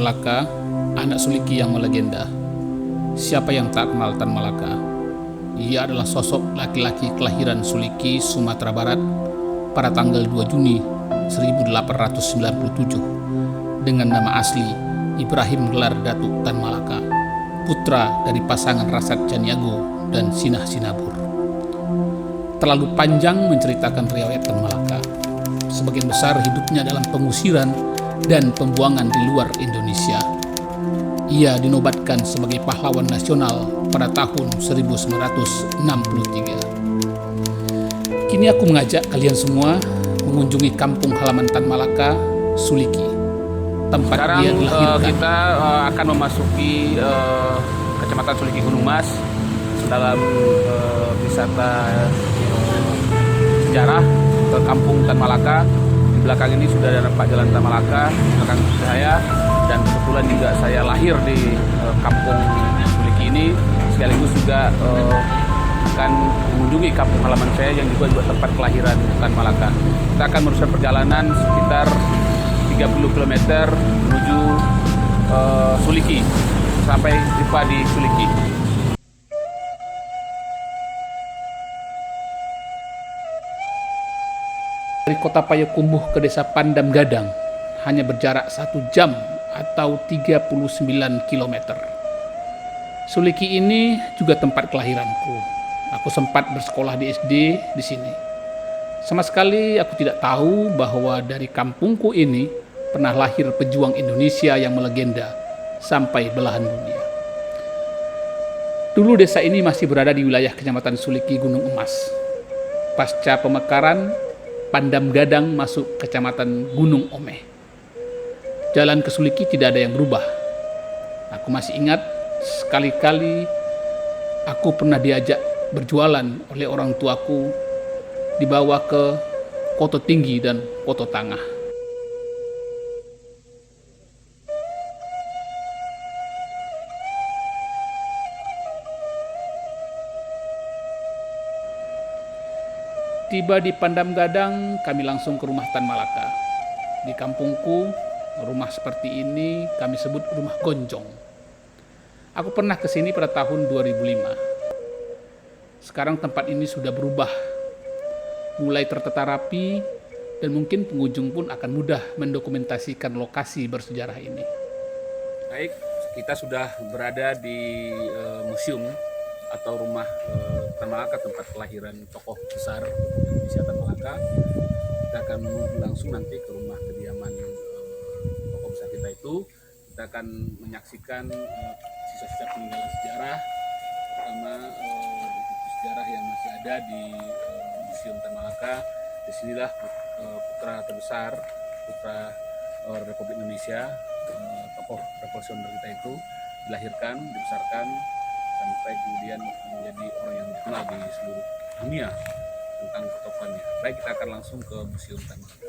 Malaka, anak Suliki yang melegenda. Siapa yang tak kenal Tan Malaka? Ia adalah sosok laki-laki kelahiran Suliki, Sumatera Barat pada tanggal 2 Juni 1897 dengan nama asli Ibrahim gelar Datuk Tan Malaka, putra dari pasangan Rasat Caniago dan Sinah Sinabur. Terlalu panjang menceritakan riwayat Tan Malaka. Sebagian besar hidupnya dalam pengusiran dan pembuangan di luar Indonesia. Ia dinobatkan sebagai pahlawan nasional pada tahun 1963. Kini aku mengajak kalian semua mengunjungi kampung halaman Tan Malaka, Suliki, tempat Sekarang dia dilahirkan. kita akan memasuki Kecamatan Suliki Gunung Mas dalam wisata sejarah ke Kampung Tan Malaka. Di belakang ini sudah ada nampak jalan Tan Malaka, di belakang saya, dan kebetulan juga saya lahir di Kampung Suliki ini, sekaligus juga akan mengunjungi kampung halaman saya yang juga tempat kelahiran Tan Malaka. Kita akan meneruskan perjalanan sekitar 30 km menuju Suliki sampai tiba di Suliki. Dari kota Payakumbuh ke desa Pandam Gadang hanya berjarak 1 jam atau 39 km. Suliki ini juga tempat kelahiranku. Aku sempat bersekolah di SD di sini. Sama sekali aku tidak tahu bahwa dari kampungku ini pernah lahir pejuang Indonesia yang melegenda sampai belahan dunia. Dulu desa ini masih berada di wilayah Kecamatan Suliki Gunung Emas. Pasca pemekaran, Pandam Gadang masuk Kecamatan Gunung Omeh. Jalan ke Suliki tidak ada yang berubah. Aku masih ingat sekali-kali aku pernah diajak berjualan oleh orang tuaku, dibawa ke Koto Tinggi dan Koto Tangah. Tiba di Pandam Gadang, kami langsung ke rumah Tan Malaka. Di kampungku, rumah seperti ini kami sebut rumah gonjong. Aku pernah ke sini pada tahun 2005. Sekarang tempat ini sudah berubah, mulai tertata rapi, dan mungkin pengunjung pun akan mudah mendokumentasikan lokasi bersejarah ini. Baik, kita sudah berada di museum atau rumah Tan Malaka, tempat kelahiran tokoh besar Indonesia Tan Malaka. Kita akan menuju langsung nanti ke rumah kediaman tokoh besar kita itu. Kita akan menyaksikan sisa-sisa peninggalan sejarah, terutama buku sejarah yang masih ada di Museum Tan Malaka. Disinilah putra terbesar, putra Republik Indonesia, tokoh revolusioner kita itu dilahirkan, dibesarkan, sampai kemudian menjadi orang yang dikenal di seluruh dunia tentang ketokohannya. Baik, kita akan langsung ke Museum Tan Malaka.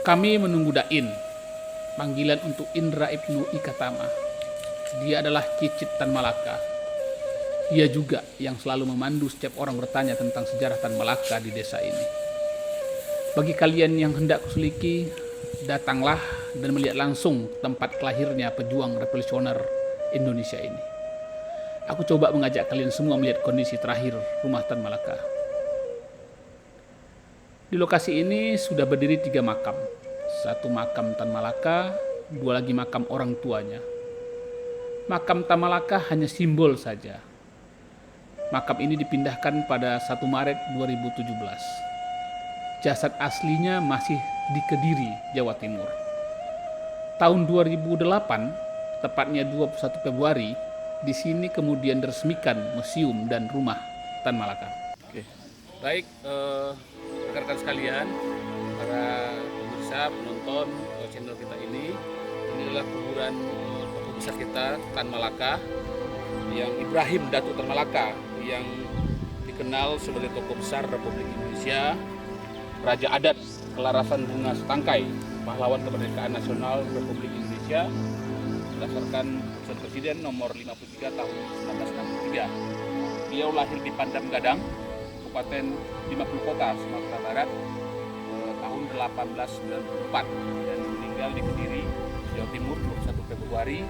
Kami menunggu Dain, panggilan untuk Indra Ibnu Ikatama. Dia adalah cicit Tan Malaka. Dia juga yang selalu memandu setiap orang bertanya tentang sejarah Tan Malaka di desa ini. Bagi kalian yang hendak ke Suliki, datanglah dan melihat langsung tempat kelahirnya pejuang revolusioner Indonesia ini. Aku coba mengajak kalian semua melihat kondisi terakhir rumah Tan Malaka. Di lokasi ini sudah berdiri 3 makam. 1 makam Tan Malaka, 2 lagi makam orang tuanya. Makam Tan Malaka hanya simbol saja. Makam ini dipindahkan pada 1 Maret 2017. Jasad aslinya masih di Kediri, Jawa Timur. Tahun 2008, tepatnya 21 Februari, di sini kemudian diresmikan museum dan rumah Tan Malaka. Oke. Baik, rekan-rekan sekalian, para pemirsa, penonton channel kita ini adalah kuburan tokoh besar kita, Tan Malaka, yang Ibrahim Datuk Tan Malaka, yang dikenal sebagai tokoh besar Republik Indonesia, Raja Adat Kelarasan Bunga Setangkai, pahlawan kemerdekaan nasional Republik Indonesia, berdasarkan Keputusan Presiden nomor 53 tahun 1963. Beliau lahir di Pandam Gadang, Kabupaten 50 Kota, Sumatera Barat, tahun 1894, dan meninggal di Kediri Jawa Timur 21 Februari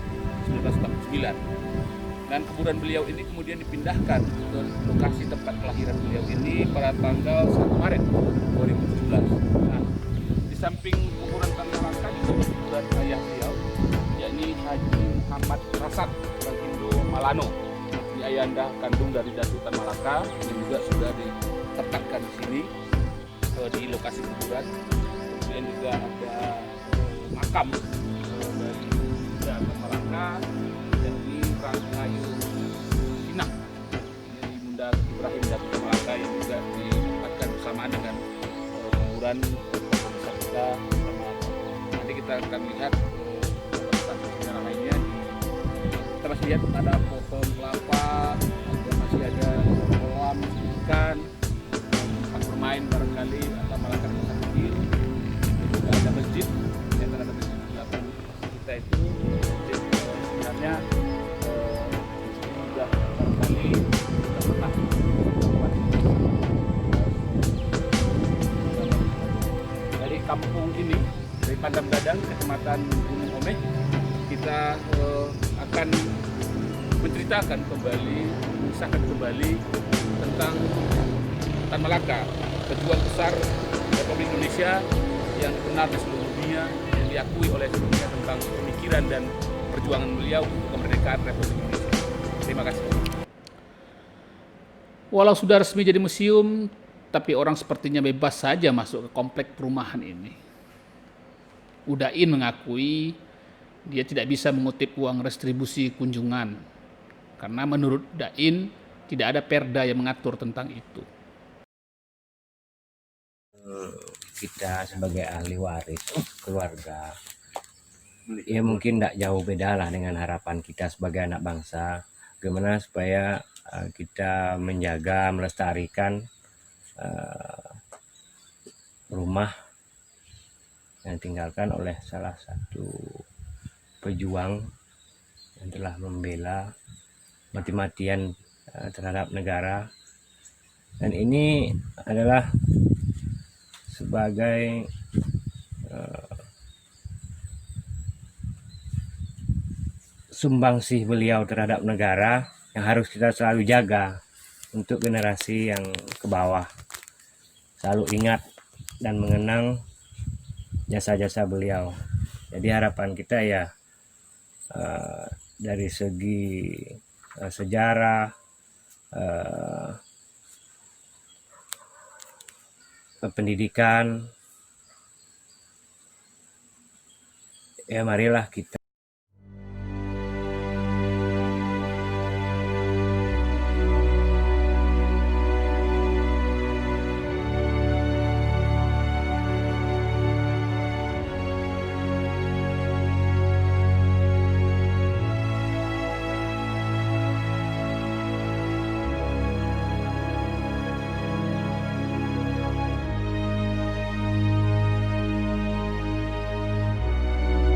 1949. Dan kuburan beliau ini kemudian dipindahkan ke lokasi tempat kelahiran beliau ini pada tanggal 1 Maret 2017. Nah, di samping kuburan Tan Malaka juga kuburan ayah beliau, yakni Haji Muhammad Rasad orang Indo Malano, di ayahanda kandung dari Datuk Tan Malaka, yang juga sudah diletakkan di sini di lokasi kuburan. Kemudian juga ada makam dari Tan Malaka dari Rangkayu Pinang, dari Bunda Ibrahim Datuk Tan Malaka, yang juga ditempatkan bersamaan dengan kuburan besar kita Tan Malaka. Nanti kita akan lihat sejarah lainnya. Kita masih lihat ada pohon kelapa, masih ada kolam ikan, tempat bermain barangkali atau malah masa kecil. Juga ada masjid, yang ada masjid di belakang kita itu. Sebenarnya sudah barangkali kita pernah dari kampung ini, dari Pandam Dadang, Kecamatan Gunung Omeh, kita akan menceritakan kembali, mengisahkan kembali tentang Tan Malaka, pejuang besar Republik Indonesia yang dikenal di seluruh dunia, yang diakui oleh dunia tentang pemikiran dan perjuangan beliau untuk kemerdekaan Republik Indonesia. Terima kasih. Walau sudah resmi jadi museum, tapi orang sepertinya bebas saja masuk ke komplek perumahan ini. Udain mengakui dia tidak bisa mengutip uang restribusi kunjungan, karena menurut Dain tidak ada perda yang mengatur tentang itu. Kita sebagai ahli waris keluarga, ya mungkin tidak jauh beda lah dengan harapan kita sebagai anak bangsa, bagaimana supaya kita menjaga, melestarikan rumah yang ditinggalkan oleh salah satu pejuang yang telah membela mati-matian terhadap negara. Dan ini adalah sebagai sumbangsih beliau terhadap negara yang harus kita selalu jaga untuk generasi yang ke bawah. Selalu ingat dan mengenang jasa-jasa beliau. Jadi harapan kita ya dari segi sejarah, pendidikan, ya marilah kita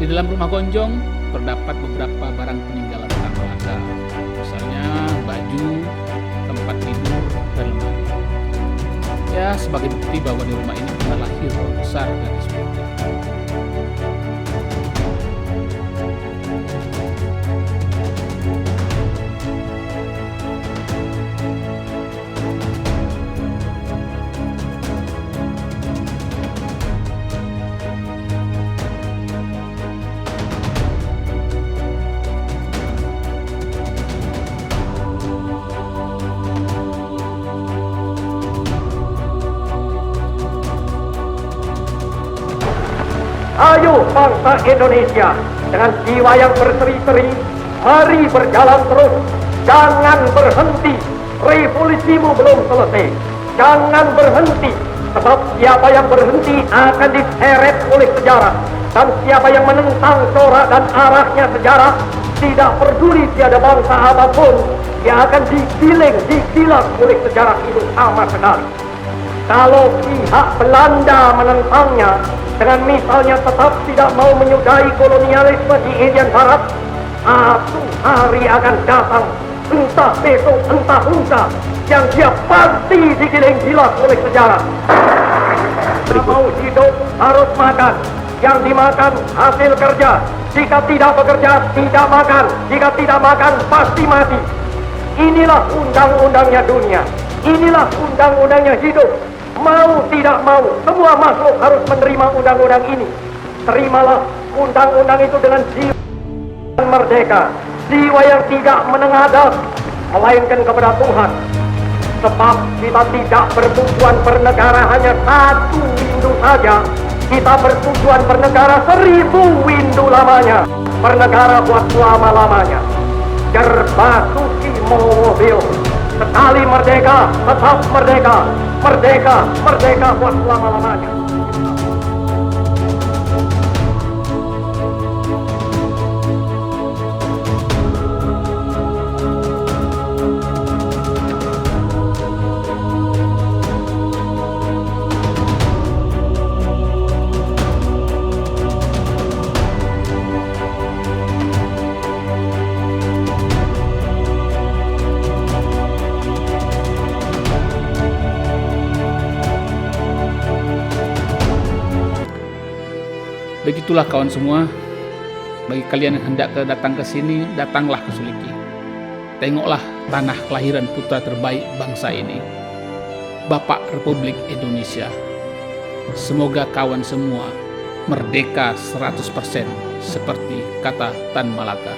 Di dalam rumah Gonjong terdapat beberapa barang peninggalan Tan Malaka, misalnya baju, tempat tidur, dan lemari. Ya, sebagai bukti bahwa di rumah ini pernah lahir orang besar dari seperti itu. Ayo bangsa Indonesia, dengan jiwa yang berseri-seri, mari berjalan terus. Jangan berhenti, revolusimu belum selesai. Jangan berhenti, sebab siapa yang berhenti akan diseret oleh sejarah. Dan siapa yang menentang corak dan arahnya sejarah, tidak peduli tiada bangsa apapun, dia akan digiling, digilas oleh sejarah itu sama sekali. Kalau pihak Belanda menentangnya, dengan misalnya tetap tidak mau menyudahi kolonialisme di Indian Barat, satu hari akan datang, entah besok, entah lusa, yang dia pasti digiling gilas oleh sejarah. Kalau mau hidup harus makan, yang dimakan hasil kerja. Jika tidak bekerja, tidak makan. Jika tidak makan, pasti mati. Inilah undang-undangnya dunia. Inilah undang-undangnya hidup. Mau tidak mau, semua makhluk harus menerima undang-undang ini. Terimalah undang-undang itu dengan jiwa yang merdeka. Jiwa yang tidak menengadah, melainkan kepada Tuhan. Sebab kita tidak bertujuan bernegara hanya satu windu saja. Kita bertujuan bernegara 1000 windu lamanya. Bernegara buat selama-lamanya. Gerbasuki mobil. Sekali merdeka, tetap merdeka. Merdeka, merdeka buat selama-lamanya. Begitulah kawan semua, bagi kalian yang hendak datang ke sini, datanglah ke Suliki. Tengoklah tanah kelahiran putra terbaik bangsa ini, Bapak Republik Indonesia. Semoga kawan semua merdeka 100% seperti kata Tan Malaka.